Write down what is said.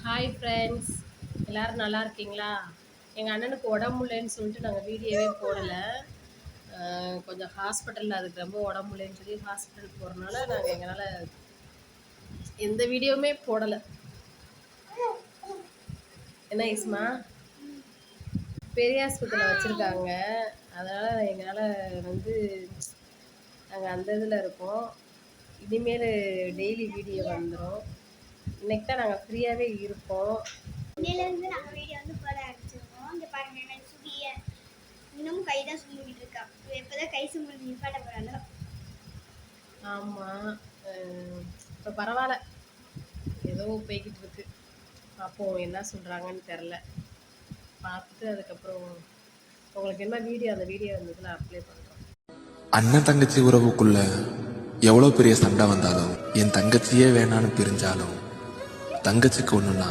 Hi friends, எல்லோரும் நல்லா இருக்கீங்களா? எங்கள் அண்ணனுக்கு உடம்பு முடியலன்னு சொல்லிட்டு நாங்கள் வீடியோவே போடலை. கொஞ்சம் ஹாஸ்பிட்டலில் அதுக்கு ரொம்ப உடம்பு முடியலன்னு சொல்லி ஹாஸ்பிட்டல் போகிறனால நாங்கள் எங்களால் எந்த வீடியோவுமே போடலை. என்ன இஸ்மா? பெரிய ஆஸ்பத்திரியில் வச்சுருக்காங்க. அதனால் எங்களால் நாங்கள் அந்த இதில் இருக்கோம். இனிமேல் டெய்லி வீடியோ வந்துடும். இன்னைக்கு தான் நாங்கள் ஃப்ரீயாகவே இருப்போம். இன்னிலேருந்து நாங்கள் வீடியோ போட ஆரம்பிச்சிருக்கோம். இந்த பாருங்க, நான் சுடிய இன்னும் கை தான் சும்பிக்கிட்டு இருக்கா. எப்போதான் கை சும்பல் நிப்பாட்ட போகிறாளோ. ஆமாம், இப்போ பரவாயில்ல, ஏதோ போய்கிட்டு இருக்கு. பார்ப்போம் என்ன சொல்கிறாங்கன்னு தெரில. பார்த்துட்டு அதுக்கப்புறம் உங்களுக்கு என்ன வீடியோ, அந்த வீடியோ வந்ததில் அப்ளை பண்ணுறோம். அண்ணன் தங்கச்சி உறவுக்குள்ள எவ்வளோ பெரிய சண்டை வந்தாலும், என் தங்கச்சியே வேணான்னு பிரிஞ்சாலும், தங்கச்சிக்கு ஒன்றுனா